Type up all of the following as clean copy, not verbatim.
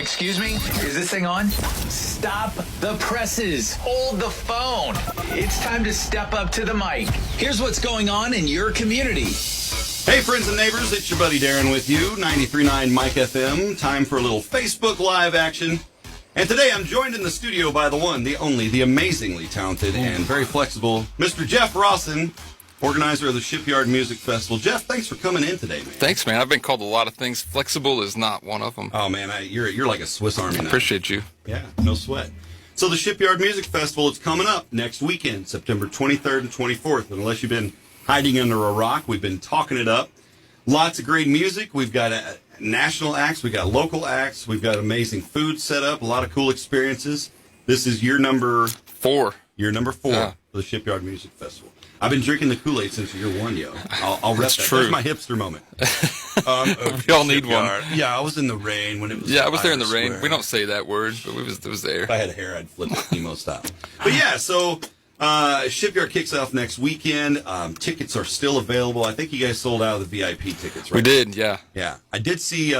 Excuse me? Is this thing on? Stop the presses. Hold the phone. It's time to step up to the mic. Here's what's going on in your community. Hey, friends and neighbors, it's your buddy Darren with you, 93.9 Mike FM. Time for a little Facebook Live action. And today I'm joined in the studio by the one, the only, the amazingly talented and very flexible Mr. Jeff Rawson, organizer of the Shipyard Music Festival. Jeff, thanks for coming in today, man. Thanks, man. I've been called a lot of things. Flexible is not one of them. Oh, man, you're like a Swiss Army knife. Appreciate you. Yeah, no sweat. So the Shipyard Music Festival is coming up next weekend, September 23rd and 24th. And unless you've been hiding under a rock, we've been talking it up. Lots of great music. We've got national acts. We've got local acts. We've got amazing food set up. A lot of cool experiences. This is year number 4. Year number 4 for the Shipyard Music Festival. I've been drinking the Kool-Aid since year 1, yo. I'll rep that. True. That's my hipster moment. We all need one. Yeah, I was in the rain when it was. Yeah, I was there in the rain. We don't say that word, but it was there. If I had hair, I'd flip it emo style. But yeah, so Shipyard kicks off next weekend. Tickets are still available. I think you guys sold out of the VIP tickets, right? We did, yeah. Yeah. I did see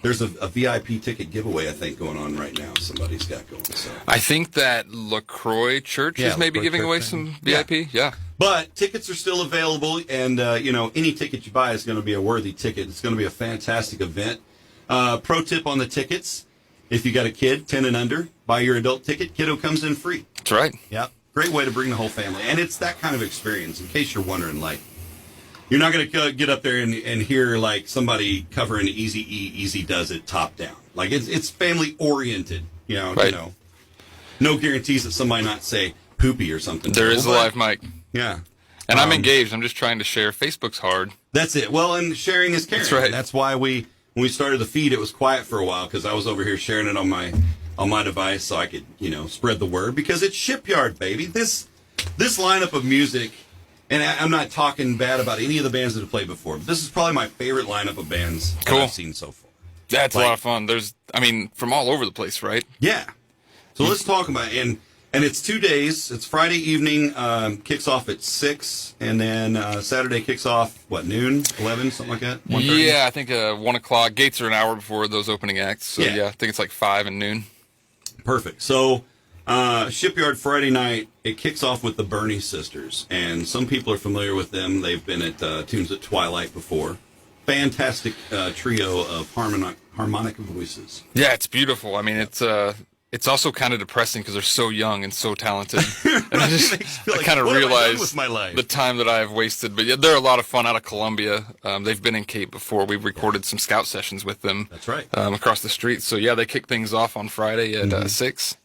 there's a VIP ticket giveaway, I think, going on right now. Somebody's got going. So I think that LaCroix Church is maybe LaCroix giving Church away thing. some VIP. Yeah. But tickets are still available, and, any ticket you buy is going to be a worthy ticket. It's going to be a fantastic event. Pro tip on the tickets, if you got a kid, 10 and under, buy your adult ticket. Kiddo comes in free. That's right. Yeah. Great way to bring the whole family. And it's that kind of experience, in case you're wondering, like, you're not going to get up there and hear, like, somebody covering Easy Does It top down. Like, it's family-oriented, Right. No guarantees that somebody not say poopy or something. There is a live mic. Yeah. And I'm engaged. I'm just trying to share. Facebook's hard. That's it. Well, and sharing is caring. That's right. That's why when we started the feed, it was quiet for a while, because I was over here sharing it on my device so I could, spread the word, because it's Shipyard, baby. This lineup of music, and I'm not talking bad about any of the bands that have played before, but this is probably my favorite lineup of bands that I've seen so far. That's a lot of fun. From all over the place, right? Yeah. So let's talk about it. And it's 2 days. It's Friday evening, kicks off at 6, and then Saturday kicks off, noon, 11, something like that? 1:30? Yeah, I think 1 o'clock. Gates are an hour before those opening acts. So, yeah, I think it's like 5 and noon. Perfect. So, Shipyard Friday night, it kicks off with the Bernie Sisters, and some people are familiar with them. They've been at Tunes at Twilight before. Fantastic trio of harmonic voices. Yeah, it's beautiful. I mean, it's also kind of depressing because they're so young and so talented. And I kind of realize the time that I have wasted. But yeah, they're a lot of fun out of Columbia. They've been in Cape before. We've recorded some scout sessions with them. That's right. Across the street. So yeah, they kick things off on Friday at 6.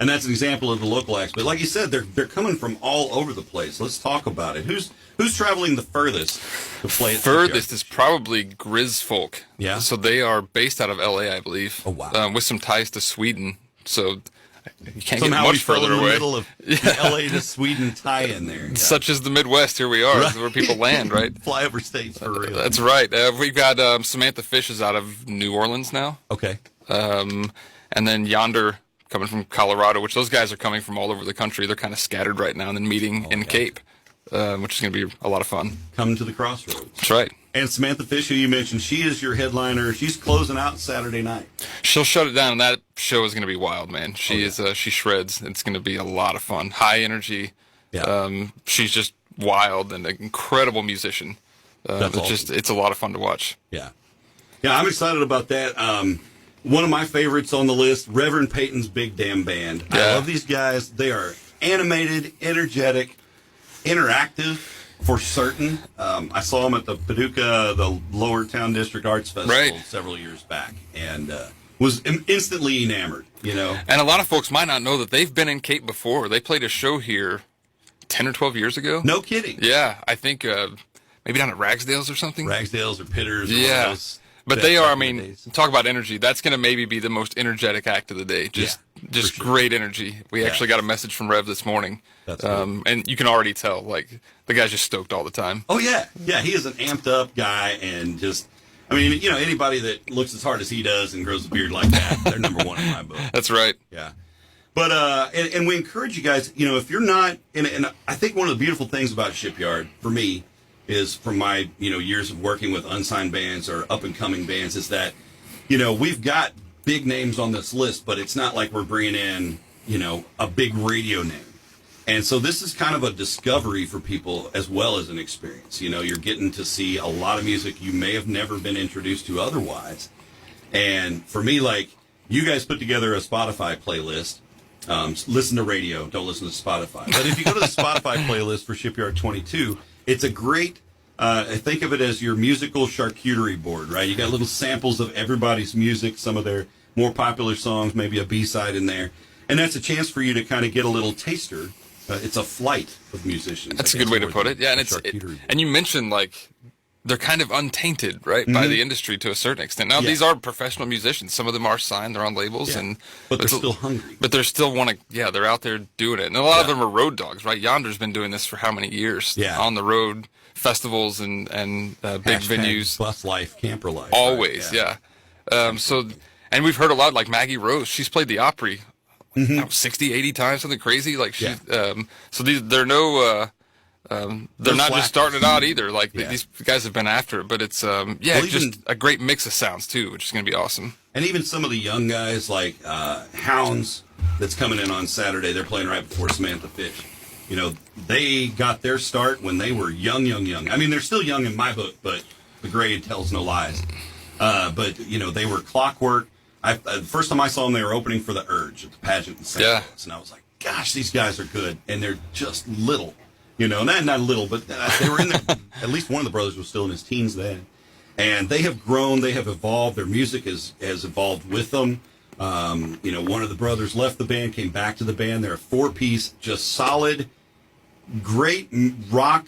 And that's an example of the local acts. But like you said, they're coming from all over the place. Let's talk about it. Who's traveling the furthest to play at Furthest is probably Grizz Folk. Yeah. So they are based out of L.A., I believe. Oh, wow. With some ties to Sweden. So you can't Somehow get much further in the away. middle of the L.A. to Sweden tie-in there. Yeah. Such as the Midwest, here we are. Right. This is where people land, right? Flyover states for real. That's right. We've got Samantha Fish is out of New Orleans now. Okay. And then Yonder coming from Colorado, which those guys are coming from all over the country. They're kind of scattered right now and then meeting in Cape, which is going to be a lot of fun. Come to the crossroads. That's right. And Samantha Fish, who you mentioned, she is your headliner. She's closing out Saturday night. She'll shut it down, and that show is going to be wild, man. She shreds. It's going to be a lot of fun. High energy. Yeah. She's just wild and an incredible musician. That's awesome. It's a lot of fun to watch. Yeah. Yeah, I'm excited about that. One of my favorites on the list, Reverend Peyton's Big Damn Band. Yeah. I love these guys. They are animated, energetic, interactive for certain. I saw them at the Paducah, the Lower Town District Arts Festival several years back, and was instantly enamored, And a lot of folks might not know that they've been in Cape before. They played a show here 10 or 12 years ago. No kidding. Yeah, I think maybe down at Ragsdale's or something. Ragsdale's or Pitters. Or yeah. one of those But they are, talk about energy. That's going to maybe be the most energetic act of the day. Just great energy. We actually got a message from Rev this morning. That's cool. And you can already tell, like, the guy's just stoked all the time. Oh, yeah. Yeah, he is an amped up guy, and just, anybody that looks as hard as he does and grows a beard like that, they're number one in my book. That's right. Yeah. But, and we encourage you guys, if you're not, and I think one of the beautiful things about Shipyard, for me, is from my, years of working with unsigned bands or up-and-coming bands, is that, we've got big names on this list, but it's not like we're bringing in, a big radio name. And so this is kind of a discovery for people as well as an experience. You're getting to see a lot of music you may have never been introduced to otherwise. And for me, like, you guys put together a Spotify playlist. Listen to radio, don't listen to Spotify. But if you go to the Spotify playlist for Shipyard 22, it's a great, think of it as your musical charcuterie board, right? You got little samples of everybody's music, some of their more popular songs, maybe a B-side in there. And that's a chance for you to kind of get a little taster. It's a flight of musicians. That's a good way to put it. Yeah, and and you mentioned, like, they're kind of untainted, right, by the industry to a certain extent. Now, these are professional musicians. Some of them are signed. They're on labels. But they're still hungry. But they're still they're out there doing it. And a lot of them are road dogs, right? Yonder's been doing this for how many years? Yeah. On the road, festivals and big venues. Bus life, camper life. Always, right? And we've heard a lot, like Maggie Rose. She's played the Opry 60, 80 times, something crazy. Like so they're no... they're not just starting it out either. Like these guys have been after it, but it's just a great mix of sounds too, which is going to be awesome. And even some of the young guys like Hounds that's coming in on Saturday. They're playing right before Samantha Fish. They got their start when they were young. I mean, they're still young in my book, but the grade tells no lies. But they were clockwork. The first time I saw them, they were opening for the Urge at the pageant in St. Louis, and I was like, "Gosh, these guys are good," and they're just little. Not little, but they were in there. At least one of the brothers was still in his teens then. And they have grown, they have evolved. Their music has evolved with them. One of the brothers left the band, came back to the band. They're a 4-piece, just solid, great rock,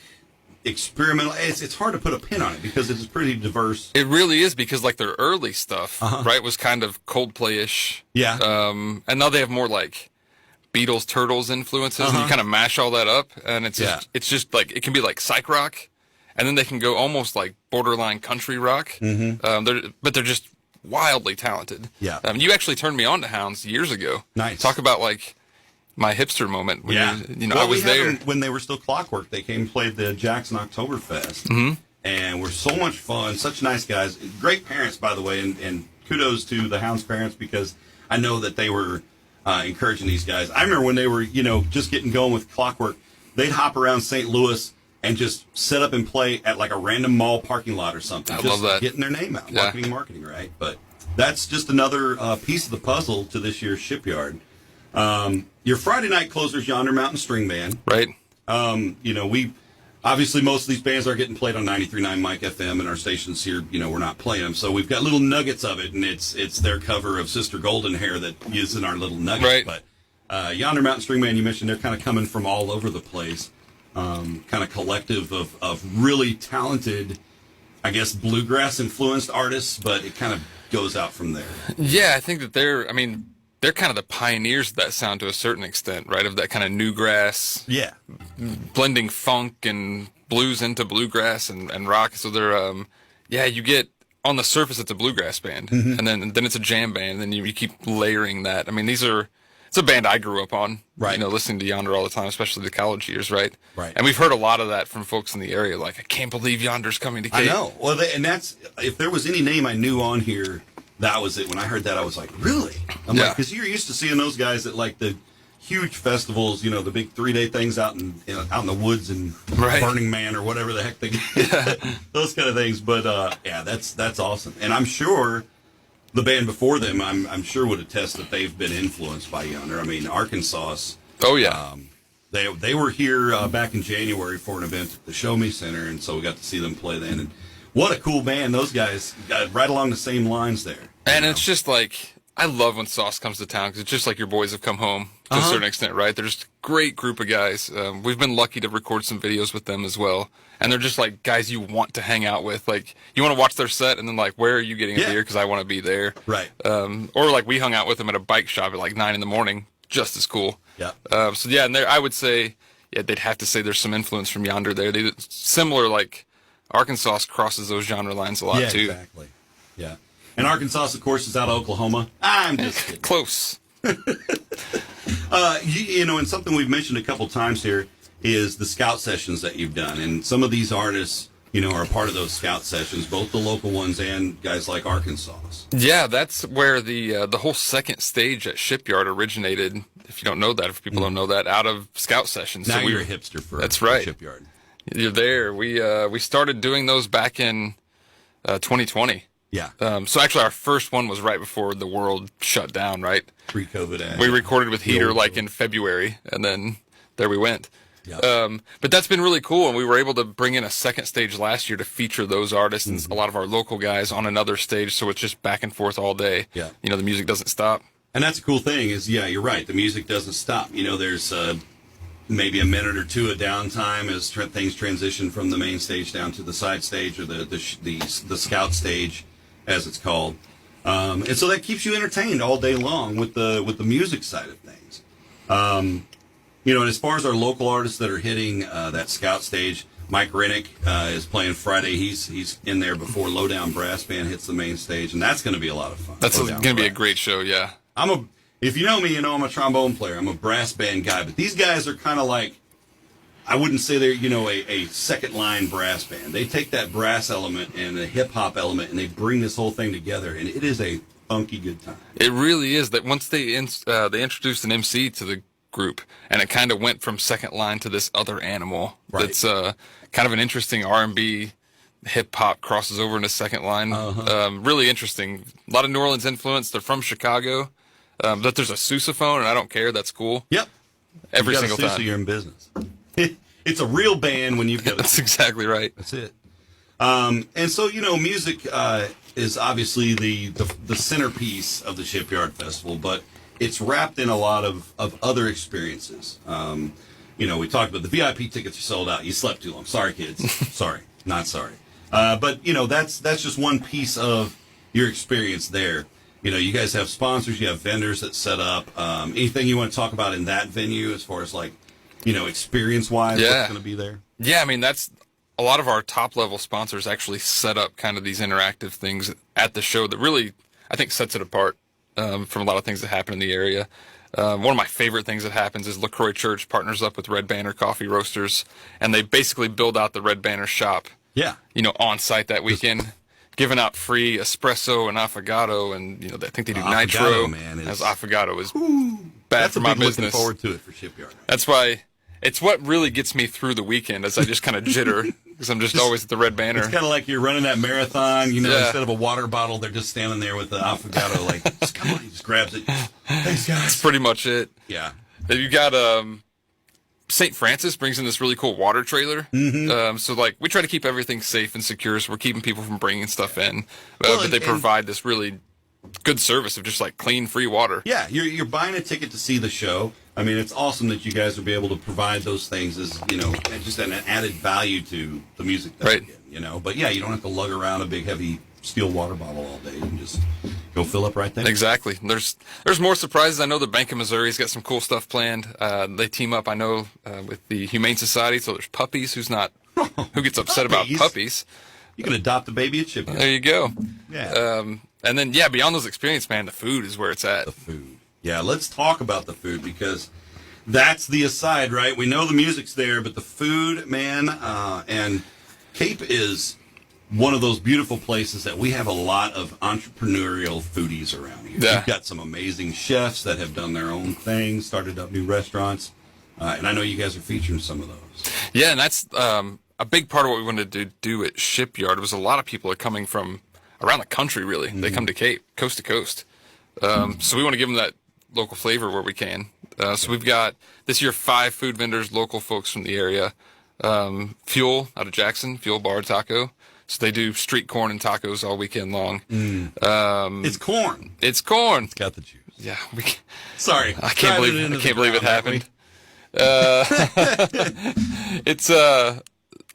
experimental. It's hard to put a pin on it because it's pretty diverse. It really is, because like their early stuff, right, was kind of Coldplay-ish. Yeah. And now they have more like Beatles, Turtles influences, and you kind of mash all that up, and it's just like, it can be like psych rock, and then they can go almost like borderline country rock. But they're just wildly talented. Yeah. You actually turned me on to Hounds years ago. Nice. Talk about like my hipster moment. When well, I was there when they were still Clockwork. They came and played the Jackson Oktoberfest, and were so much fun. Such nice guys, great parents, by the way, and kudos to the Hounds parents, because I know that they were encouraging these guys. I remember when they were, just getting going with Clockwork, they'd hop around St. Louis and just set up and play at like a random mall parking lot or something. I just love that. Getting their name out. Marketing, right? But that's just another piece of the puzzle to this year's Shipyard. Your Friday night closers, Yonder Mountain String Band. Right. We obviously most of these bands are getting played on 93.9 Mike FM, and our stations here, we're not playing them. So we've got little nuggets of it, and it's their cover of Sister Golden Hair that is in our little nuggets. Right. But Yonder Mountain String Band, you mentioned, they're kind of coming from all over the place. Kind of collective of really talented, I guess, bluegrass influenced artists, but it kind of goes out from there. Yeah, I think that they're kind of the pioneers of that sound to a certain extent, right? Of that kind of newgrass, blending funk and blues into bluegrass and rock. So they're, you get, on the surface, it's a bluegrass band, and then it's a jam band, and then you keep layering that. I mean, it's a band I grew up on, right? Listening to Yonder all the time, especially the college years, right? Right. And we've heard a lot of that from folks in the area, like, I can't believe Yonder's coming to Cape. I know. Well, and that's, if there was any name I knew on here, that was it. When I heard that, I was like, really? I'm like, because you're used to seeing those guys at like the huge festivals, the big 3-day things out in the woods and Burning Man or whatever the heck they get, those kind of things. But that's awesome. And I'm sure the band before them, I'm sure would attest that they've been influenced by Yonder. I mean, Arkansas. Oh yeah. They were here back in January for an event at the Show Me Center, and so we got to see them play then. And what a cool band. Those guys got right along the same lines there. And it's just like, I love when Sauce comes to town, because it's just like your boys have come home to a certain extent, right? They're just a great group of guys. We've been lucky to record some videos with them as well. And they're just like guys you want to hang out with. Like, you want to watch their set, and then like, where are you getting a beer? Because I want to be there. Right. Or like, we hung out with them at a bike shop at like 9 a.m, just as cool. Yeah. And I would say, they'd have to say there's some influence from Yonder there. They similar, like, Arkansas crosses those genre lines a lot too. Yeah, exactly. Yeah. And Arkansas, of course, is out of Oklahoma. I'm just kidding. Close. And something we've mentioned a couple times here is the scout sessions that you've done. And some of these artists are a part of those scout sessions, both the local ones and guys like Arkansas. Yeah, that's where the whole second stage at Shipyard originated. If you don't know that, if people don't know that, out of scout sessions. Now you're a hipster for that's right. Shipyard. You're there. We started doing those back in 2020. Yeah. So actually, our first one was right before the world shut down. Right. Pre-COVID. We recorded with Heater like in February, and then there we went. Yep. But that's been really cool, and we were able to bring in a second stage last year to feature those artists and a lot of our local guys on another stage, so it's just back and forth all day. Yeah. The music doesn't stop. And that's a cool thing is, yeah, you're right. The music doesn't stop. There's maybe a minute or two of downtime as things transition from the main stage down to the side stage or the scout stage, as it's called. And so that keeps you entertained all day long with the music side of things. And as far as our local artists that are hitting that scout stage, Mike Rennick is playing Friday. He's in there before Lowdown Brass Band hits the main stage, and that's going to be a lot of fun. That's going to be a great show, yeah. If you know me, I'm a trombone player. I'm a brass band guy, but these guys are kind of like, I wouldn't say they're a second line brass band. They take that brass element and the hip hop element, and they bring this whole thing together, and it is a funky good time. It really is. That once they introduced an MC to the group, and it kind of went from second line to this other animal. Right. That's kind of an interesting R&B hip hop crosses over into second line. Really interesting. A lot of New Orleans influence. They're from Chicago. But there's a sousaphone, and I don't care. That's cool. Yep. Every single time. You're in business. It's a real band when you've got. That's exactly right. That's it. And so music is obviously the centerpiece of the Shipyard Festival, but it's wrapped in a lot of other experiences. We talked about the VIP tickets are sold out. You slept too long. Sorry, kids. Sorry, not sorry. But that's just one piece of your experience there. You guys have sponsors, you have vendors that set up. Anything you want to talk about in that venue as far as experience-wise, what's going to be there? Yeah, I mean, that's a lot of our top-level sponsors actually set up kind of these interactive things at the show that really, I think, sets it apart from a lot of things that happen in the area. One of my favorite things that happens is LaCroix Church partners up with Red Banner Coffee Roasters, and they basically build out the Red Banner shop, on site that weekend. Giving out free espresso and affogato, and I think they do nitro. Man, as affogato is bad for my business. Looking forward to it for Shipyard. That's why it's what really gets me through the weekend, as I just kind of jitter because I'm just always at the Red Banner. It's kind of like you're running that marathon. Instead of a water bottle, they're just standing there with the affogato. Like, just come on, he just grabs it. Thanks, guys. That's pretty much it. Yeah. You got St. Francis brings in this really cool water trailer. So we try to keep everything safe and secure, so we're keeping people from bringing stuff in. But they provide this really good service of just clean, free water. Yeah, you're buying a ticket to see the show. I mean, it's awesome that you guys will be able to provide those things as, just an added value to the music that you get, But yeah, you don't have to lug around a big, heavy steel water bottle all day. You can just go fill up right there. Exactly. There's more surprises. I know the Bank of Missouri's got some cool stuff planned. They team up, I know, with the Humane Society. So there's puppies. Who gets upset about puppies? You can adopt a baby at Shipyard. There you go. Yeah. And then beyond those experiences, man, the food is where it's at. The food. Yeah, let's talk about the food because that's the aside, right? We know the music's there, but the food, man, and Cape is one of those beautiful places that we have a lot of entrepreneurial foodies around here. Yeah. We've got some amazing chefs that have done their own thing, started up new restaurants, and I know you guys are featuring some of those. Yeah, and that's a big part of what we wanted to do at Shipyard was a lot of people are coming from around the country, really. They come to Cape, coast to coast. So we want to give them that local flavor where we can. So we've got this year 5 food vendors, local folks from the area. Fuel out of Jackson, Fuel Bar Taco. So they do street corn and tacos all weekend long. It's corn. It's corn. It's got the juice. Yeah. Sorry. I can't believe it happened. It's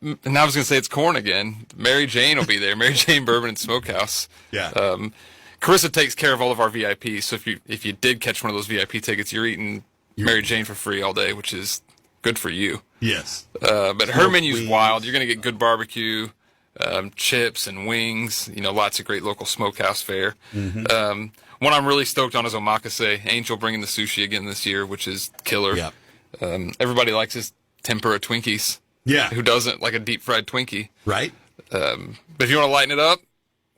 and I was going to say it's corn again. Mary Jane will be there. Mary Jane Bourbon and Smokehouse. Yeah. Carissa takes care of all of our VIPs. So if you did catch one of those VIP tickets, you're eating Mary Jane for free all day, which is good for you. Yes. But her menu's wild. You're going to get good barbecue, chips and wings. Lots of great local smokehouse fare. One I'm really stoked on is omakase. Angel bringing the sushi again this year, which is killer. Yep. Everybody likes his tempura Twinkies. Yeah. Who doesn't like a deep fried Twinkie? Right. But if you want to lighten it up,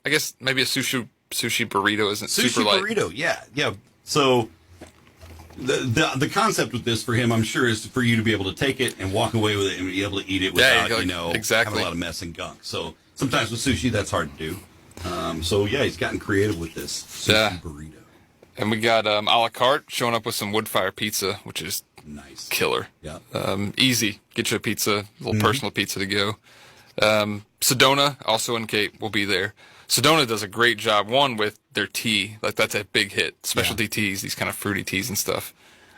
I guess maybe a sushi burrito isn't super light. Sushi burrito, yeah. So the concept with this for him, I'm sure, is for you to be able to take it and walk away with it and be able to eat it without, exactly. having a lot of mess and gunk. So sometimes with sushi, that's hard to do. So yeah, he's gotten creative with this sushi burrito. And we got a la carte showing up with some wood fire pizza, which is nice, killer. Yeah, easy. Get you a pizza, a little personal pizza to go. Sedona, also in Cape, will be there. Sedona does a great job, one, with their tea. Like, that's a big hit. Specialty teas, these kind of fruity teas and stuff.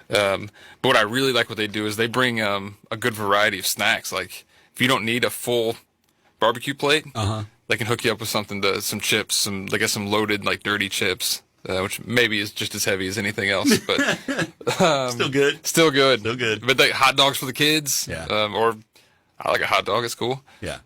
But what I really like what they do is they bring a good variety of snacks. Like, if you don't need a full barbecue plate, they can hook you up with some chips, some loaded, like, dirty chips. Which maybe is just as heavy as anything else, but still good. Still good. Still good. But like hot dogs for the kids, or I like a hot dog. It's cool. Yeah.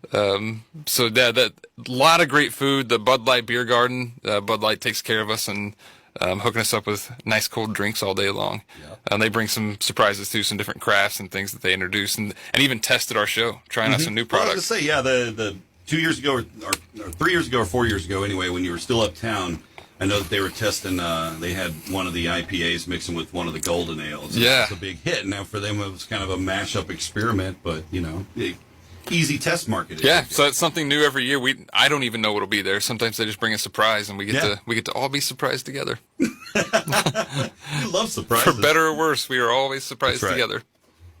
So that lot of great food. The Bud Light beer garden. Bud Light takes care of us and hooking us up with nice cold drinks all day long. And they bring some surprises too, some different crafts and things that they introduce, and even tested our show, trying out some new products. I was gonna say, the 2 years ago or 3 years ago or 4 years ago anyway, when you were still uptown. I know that they were testing, they had one of the IPAs mixing with one of the golden ales. Yeah. It was a big hit. Now for them, it was kind of a mashup experiment, but, easy test market. Yeah, so it's something new every year. I don't even know what'll be there. Sometimes they just bring a surprise, and we get to all be surprised together. You love surprises. For better or worse, we are always surprised together.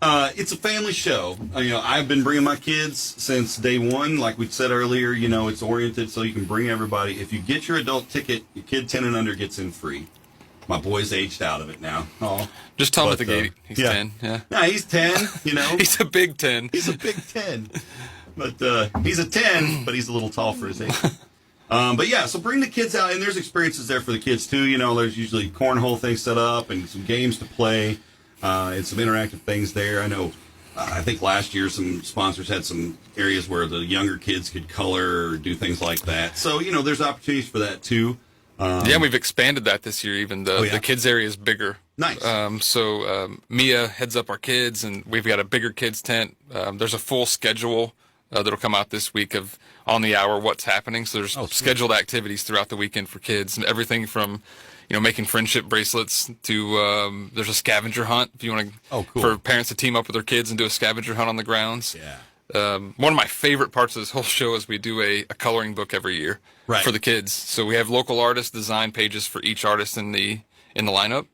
It's a family show. I've been bringing my kids since day one. Like we said earlier, it's oriented so you can bring everybody. If you get your adult ticket, your kid 10 and under gets in free. My boy's aged out of it now. Oh, just tell him at the gate. He's 10. Yeah. Nah, he's 10. He's a big 10. He's a big 10. But he's a 10, but he's a little tall for his age. But yeah, so bring the kids out, and there's experiences there for the kids too. There's usually cornhole things set up and some games to play. And some interactive things there. I know, I think last year some sponsors had some areas where the younger kids could color or do things like that. So, there's opportunities for that too. We've expanded that this year even. The kids area is bigger. Nice. So Mia heads up our kids, and we've got a bigger kids tent. There's a full schedule that'll come out this week of on the hour what's happening. So there's scheduled activities throughout the weekend for kids, and everything from making friendship bracelets to there's a scavenger hunt if you want to for parents to team up with their kids and do a scavenger hunt on the grounds. One of my favorite parts of this whole show is we do a coloring book every year for the kids. So we have local artists design pages for each artist in the lineup,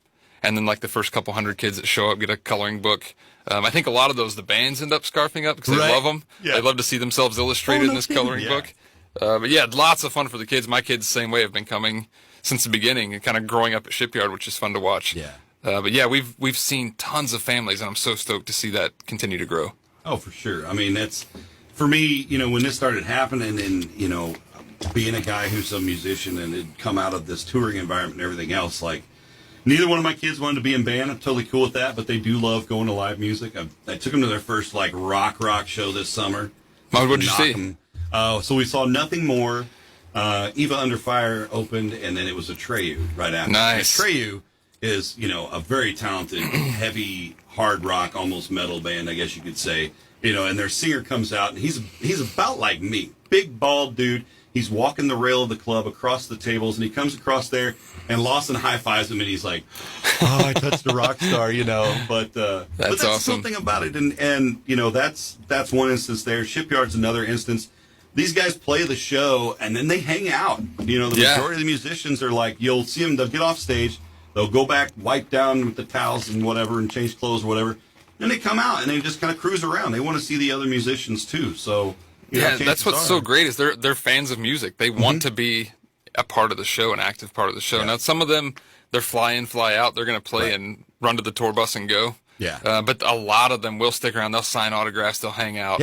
and then like the first couple hundred kids that show up get a coloring book. I think a lot of those the bands end up scarfing up because they love them. They love to see themselves illustrated in this coloring book. But yeah, lots of fun for the kids. My kids the same way have been coming since the beginning and kind of growing up at Shipyard, which is fun to watch. But yeah, we've seen tons of families, and I'm so stoked to see that continue to grow. Oh, for sure. I mean, that's for me. When this started happening, and being a guy who's a musician and had come out of this touring environment and everything else, like neither one of my kids wanted to be in band. I'm totally cool with that, but they do love going to live music. I took them to their first like rock show this summer. What did you see? So we saw Nothing More. Eva Under Fire opened, and then it was Atreyu right after. Nice. Atreyu is, a very talented, heavy, hard rock, almost metal band, I guess you could say. And their singer comes out, and he's about like me, big, bald dude. He's walking the rail of the club across the tables, and he comes across there, and Lawson high-fives him, and he's like, "Oh, I touched a rock star," But that's awesome. Something about it, and that's one instance there. Shipyard's another instance. These guys play the show, and then they hang out. The majority of the musicians are like, you'll see them, they'll get off stage, they'll go back, wipe down with the towels and whatever, and change clothes or whatever. Then they come out, and they just kind of cruise around. They want to see the other musicians, too. So, that's what's so great is they're fans of music. They want to be a part of the show, an active part of the show. Now, some of them, they're fly in, fly out. They're going to play and run to the tour bus and go. But a lot of them will stick around. They'll sign autographs. They'll hang out.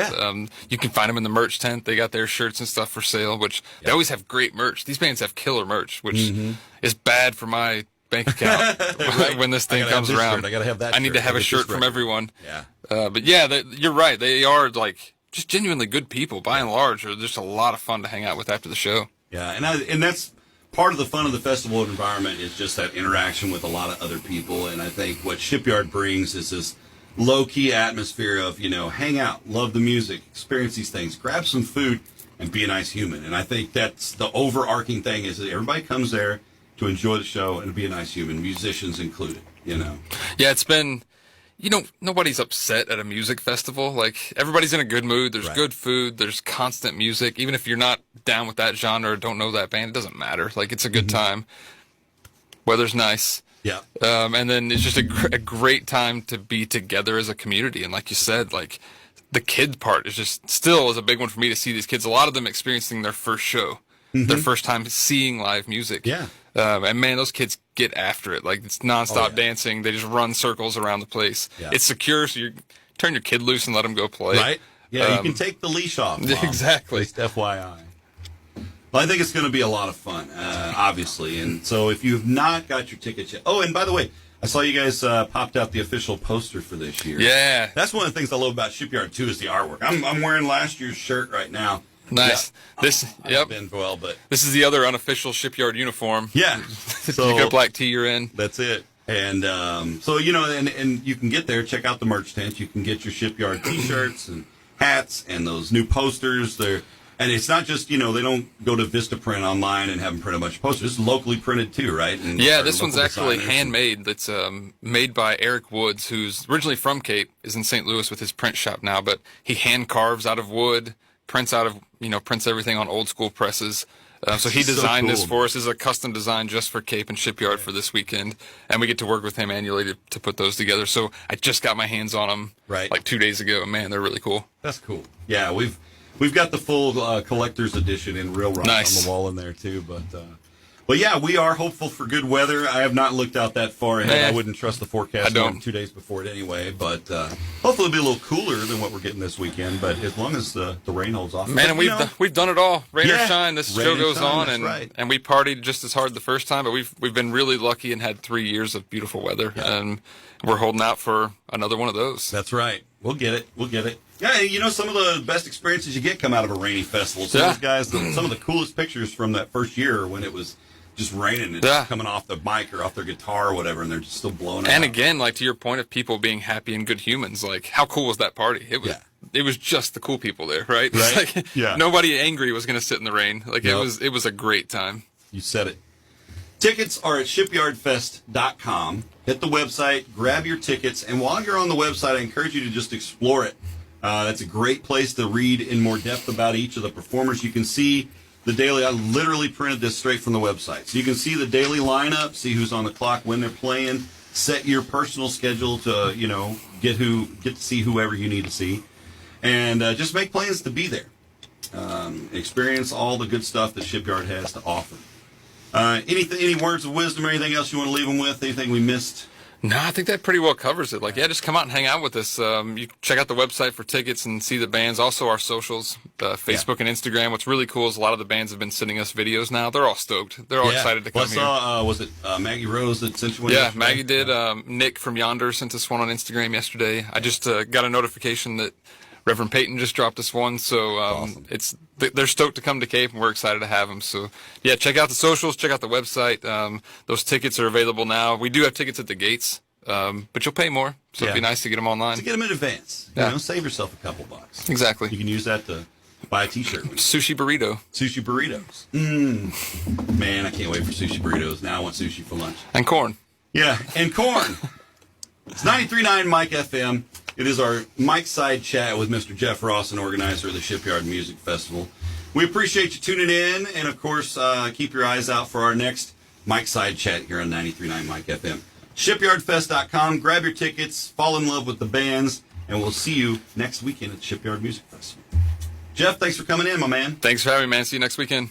You can find them in the merch tent. They got their shirts and stuff for sale, which they always have great merch. These bands have killer merch, which is bad for my bank account when this thing comes around. I gotta have that. I need to have a shirt from everyone. But yeah, you're right. They are like just genuinely good people by and large. They're just a lot of fun to hang out with after the show. And that's part of the fun of the festival environment is just that interaction with a lot of other people. And I think what Shipyard brings is this low-key atmosphere of, hang out, love the music, experience these things, grab some food, and be a nice human. And I think that's the overarching thing is that everybody comes there to enjoy the show and to be a nice human, musicians included, you know. Yeah, it's been, nobody's upset at a music festival. Like, everybody's in a good mood. There's good food. There's constant music. Even if you're not down with that genre or don't know that band, it doesn't matter. Like, it's a good time. Weather's nice. Yeah. And then it's just a great time to be together as a community. And like you said, like, the kid part is just still is a big one for me to see these kids. A lot of them experiencing their first show, their first time seeing live music. Yeah. And man, those kids get after it. Like, it's nonstop dancing. They just run circles around the place. Yeah. It's secure, so you turn your kid loose and let them go play. Right. Yeah, you can take the leash off, Mom. Exactly. Just FYI. Well, I think it's going to be a lot of fun, obviously. And so if you have not got your tickets yet. Oh, and by the way, I saw you guys popped out the official poster for this year. Yeah. That's one of the things I love about Shipyard, too, is the artwork. I'm wearing last year's shirt right now. Nice. I've been well, but this is the other unofficial Shipyard uniform. Yeah. So you got a black tee you're in. That's it. And so, and you can get there, check out the merch tent. You can get your Shipyard T-shirts and hats and those new posters. And it's not just, they don't go to Vistaprint online and have them print a bunch of posters. It's locally printed too, right? And yeah, this one's actually handmade. That's made by Eric Woods, who's originally from Cape, is in St. Louis with his print shop now, but he hand carves out of wood, prints everything on old school presses. So he designed this for us. This is a custom design just for Cape and Shipyard for this weekend, and we get to work with him annually to put those together. So I just got my hands on them like 2 days ago, and man, they're really cool. That's cool. Yeah, We've got the full collector's edition in real rock on the wall in there too, but yeah, we are hopeful for good weather. I have not looked out that far ahead. I wouldn't trust the forecast more than 2 days before it anyway, but hopefully it'll be a little cooler than what we're getting this weekend. But as long as the rain holds off, man, and we've done it all. Rain or shine, this show goes on, and we partied just as hard the first time. But we've been really lucky and had 3 years of beautiful weather, and we're holding out for another one of those. That's right. We'll get it. Yeah, some of the best experiences you get come out of a rainy festival. So those guys, some of the coolest pictures from that first year when it was just raining and just coming off the mic or off their guitar or whatever, and they're just still blowing it out. And again, like to your point of people being happy and good humans, like how cool was that party? It was just the cool people there, right? Right. Like, nobody angry was going to sit in the rain. Like it was a great time. You said it. Tickets are at shipyardfest.com. Hit the website, grab your tickets, and while you're on the website, I encourage you to just explore it. That's a great place to read in more depth about each of the performers. You can see the daily. I literally printed this straight from the website. So you can see the daily lineup, see who's on the clock, when they're playing, set your personal schedule to, get to see whoever you need to see, and just make plans to be there. Experience all the good stuff that Shipyard has to offer. Any words of wisdom or anything else you want to leave them with? Anything we missed? No, I think that pretty well covers it. Like, just come out and hang out with us. You check out the website for tickets and see the bands. Also, our socials, Facebook and Instagram. What's really cool is a lot of the bands have been sending us videos now. They're all stoked. They're all excited to come here. I saw, was it Maggie Rose that sent you one? Yeah, Maggie did. Nick from Yonder sent us one on Instagram yesterday. I just got a notification that Reverend Peyton just dropped us one, so awesome. They're stoked to come to Cape, and we're excited to have them. So, yeah, check out the socials, check out the website. Those tickets are available now. We do have tickets at the gates, but you'll pay more, so it'd be nice to get them online. To get them in advance. Save yourself a couple bucks. Exactly. You can use that to buy a T-shirt. Sushi burrito. Sushi burritos. Man, I can't wait for sushi burritos. Now I want sushi for lunch. And corn. Yeah, and corn. It's 93.9 Mike FM. It is our Mike Side Chat with Mr. Jeff Rawson, organizer of the Shipyard Music Festival. We appreciate you tuning in, and of course, keep your eyes out for our next Mike Side Chat here on 93.9 Mike FM. ShipyardFest.com. Grab your tickets, fall in love with the bands, and we'll see you next weekend at the Shipyard Music Festival. Jeff, thanks for coming in, my man. Thanks for having me, man. See you next weekend.